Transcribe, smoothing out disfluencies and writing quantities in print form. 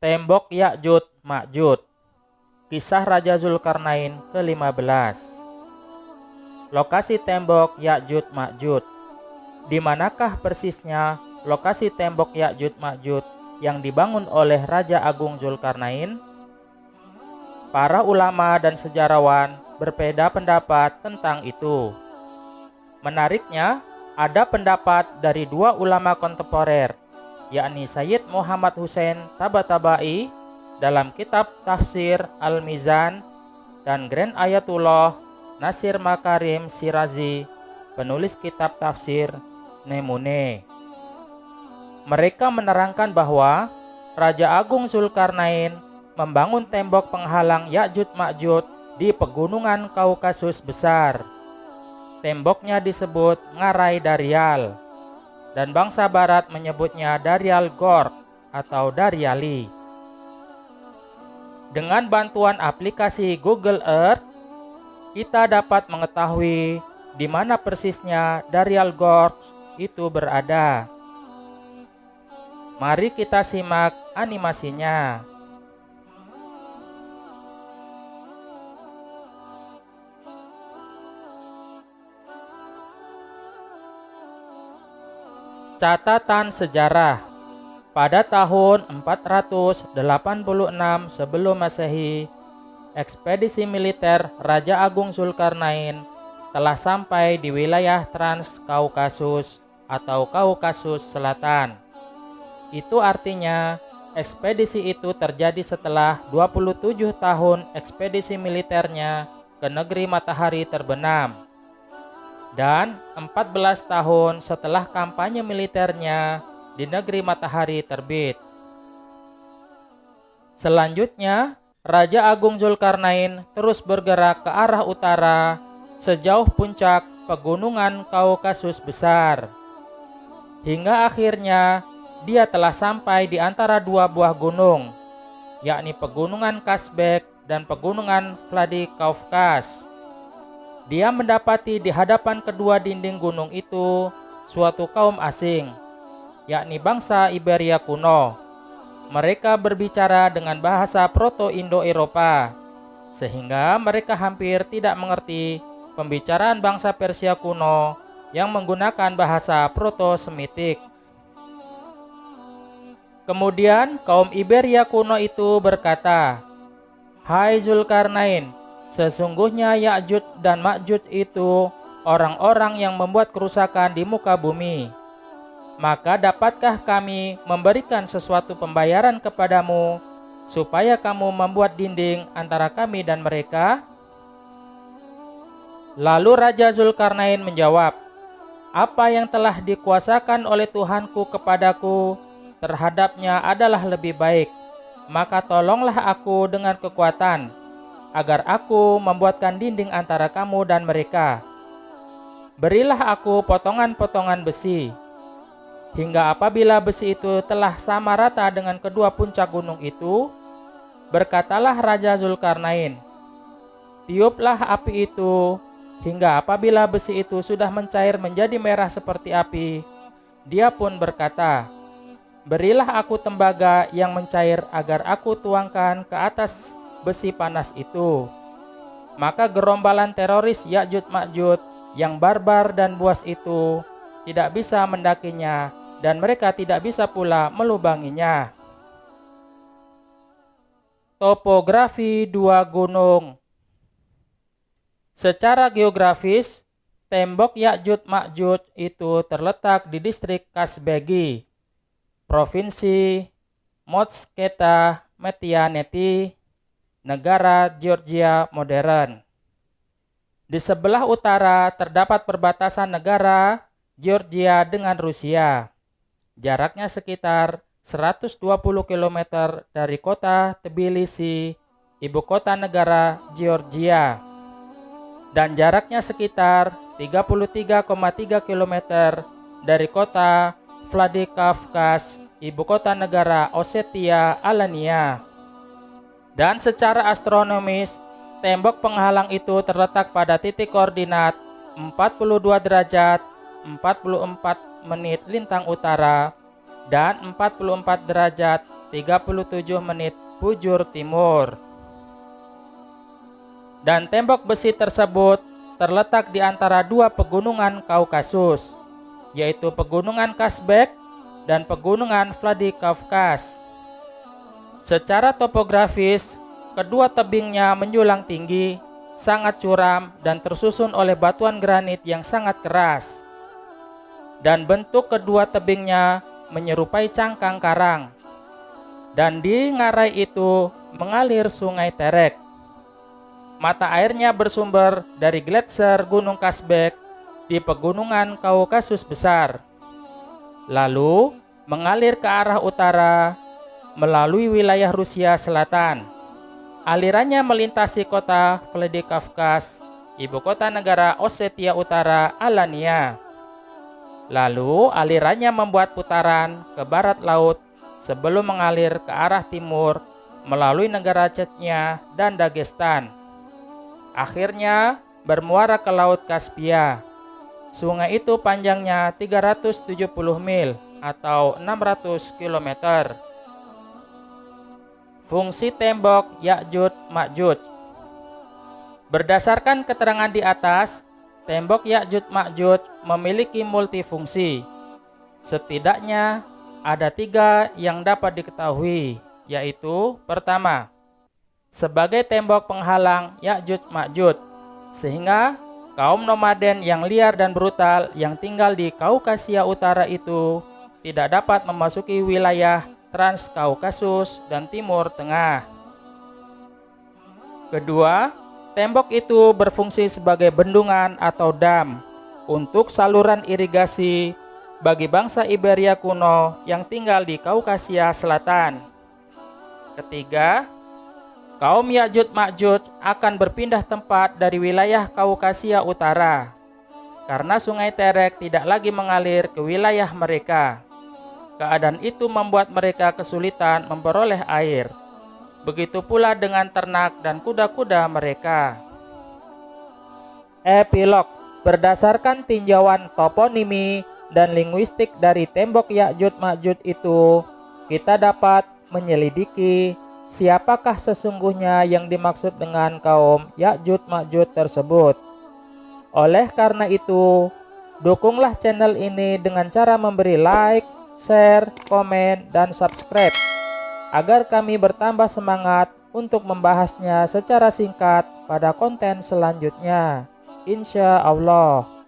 Tembok Ya'juj Ma'juj. Kisah Raja Zulkarnain ke-15. Lokasi tembok Ya'juj Ma'juj. Di manakah persisnya lokasi tembok Ya'juj Ma'juj yang dibangun oleh Raja Agung Zulkarnain? Para ulama dan sejarawan berbeda pendapat tentang itu. Menariknya, ada pendapat dari dua ulama kontemporer, yakni Sayyid Muhammad Hussein Tabatabai dalam kitab Tafsir Al-Mizan dan Grand Ayatullah Nasir Makarim Shirazi, penulis kitab Tafsir Nemune. Mereka menerangkan bahwa Raja Agung Zulkarnain membangun tembok penghalang Ya'juj Ma'juj di pegunungan Kaukasus besar. Temboknya disebut Ngarai Daryal, dan bangsa barat menyebutnya Daryal Gorge atau Daryali. Dengan bantuan aplikasi Google Earth, kita dapat mengetahui di mana persisnya Daryal Gorge itu berada. Mari kita simak animasinya. Catatan sejarah. Pada tahun 486 sebelum Masehi, ekspedisi militer Raja Agung Zulkarnain telah sampai di wilayah Trans-Kaukasus atau Kaukasus Selatan. Itu artinya ekspedisi itu terjadi setelah 27 tahun ekspedisi militernya ke negeri matahari terbenam, dan 14 tahun setelah kampanye militernya di negeri matahari terbit. Selanjutnya, Raja Agung Zulkarnain terus bergerak ke arah utara sejauh puncak pegunungan Kaukasus besar. Hingga akhirnya dia telah sampai di antara dua buah gunung, yakni pegunungan Kazbek dan pegunungan Vladikavkaz. Dia mendapati di hadapan kedua dinding gunung itu suatu kaum asing, yakni bangsa Iberia kuno. Mereka berbicara dengan bahasa Proto-Indo-Eropa, sehingga mereka hampir tidak mengerti pembicaraan bangsa Persia kuno yang menggunakan bahasa Proto-Semitik. Kemudian kaum Iberia kuno itu berkata, "Hai Zulkarnain, sesungguhnya Ya'juj dan Ma'juj itu orang-orang yang membuat kerusakan di muka bumi. Maka dapatkah kami memberikan sesuatu pembayaran kepadamu supaya kamu membuat dinding antara kami dan mereka?" Lalu Raja Zulkarnain menjawab, "Apa yang telah dikuasakan oleh Tuhanku kepadaku terhadapnya adalah lebih baik. Maka tolonglah aku dengan kekuatan, agar aku membuatkan dinding antara kamu dan mereka. Berilah aku potongan-potongan besi, hingga apabila besi itu telah sama rata dengan kedua puncak gunung itu, berkatalah Raja Zulkarnain, tiuplah api itu, hingga apabila besi itu sudah mencair menjadi merah seperti api, dia pun berkata, berilah aku tembaga yang mencair agar aku tuangkan ke atas besi panas itu. Maka gerombolan teroris Ya'juj Ma'juj yang barbar dan buas itu tidak bisa mendakinya, dan mereka tidak bisa pula melubanginya." Topografi dua gunung. Secara geografis, tembok Ya'juj Ma'juj itu terletak di distrik Kazbegi, Provinsi Modzketa Metianeti, negara Georgia modern. Di sebelah utara terdapat perbatasan negara Georgia dengan Rusia. Jaraknya sekitar 120 km dari kota Tbilisi, ibu kota negara Georgia. Dan jaraknya sekitar 33,3 km dari kota Vladikavkaz, ibu kota negara Osetia Alania. Dan secara astronomis, tembok penghalang itu terletak pada titik koordinat 42 derajat 44 menit lintang utara dan 44 derajat 37 menit bujur timur. Dan tembok besi tersebut terletak di antara dua pegunungan Kaukasus, yaitu Pegunungan Kazbek dan Pegunungan Vladikavkaz. Secara topografis, kedua tebingnya menjulang tinggi, sangat curam dan tersusun oleh batuan granit yang sangat keras. Dan bentuk kedua tebingnya menyerupai cangkang karang. Dan di ngarai itu mengalir Sungai Terek. Mata airnya bersumber dari gletser Gunung Kazbek di Pegunungan Kaukasus Besar. Lalu mengalir ke arah utara melalui wilayah Rusia Selatan. Alirannya melintasi kota Vladikavkaz, ibu kota negara Osetia Utara, Alania. Lalu alirannya membuat putaran ke barat laut sebelum mengalir ke arah timur melalui negara Chechnya dan Dagestan. Akhirnya bermuara ke Laut Kaspia. Sungai itu panjangnya 370 mil atau 600 km. Fungsi tembok Ya'juj Ma'juj. Berdasarkan keterangan di atas, tembok Ya'juj Ma'juj memiliki multifungsi. Setidaknya ada 3 yang dapat diketahui, yaitu pertama, sebagai tembok penghalang Ya'juj Ma'juj, sehingga kaum nomaden yang liar dan brutal yang tinggal di Kaukasia Utara itu tidak dapat memasuki wilayah Transkaukasus dan Timur Tengah. Kedua, tembok itu berfungsi sebagai bendungan atau dam untuk saluran irigasi bagi bangsa Iberia kuno yang tinggal di Kaukasia Selatan. Ketiga, kaum Ya'juj Ma'juj akan berpindah tempat dari wilayah Kaukasia Utara karena Sungai Terek tidak lagi mengalir ke wilayah mereka. Keadaan itu membuat mereka kesulitan memperoleh air. Begitu pula dengan ternak dan kuda-kuda mereka. Epilog. Berdasarkan tinjauan toponimi dan linguistik dari tembok Ya'juj Ma'juj itu, kita dapat menyelidiki siapakah sesungguhnya yang dimaksud dengan kaum Ya'juj Ma'juj tersebut. Oleh karena itu, dukunglah channel ini dengan cara memberi like, share, komen, dan subscribe agar kami bertambah semangat untuk membahasnya secara singkat pada konten selanjutnya. Insya Allah.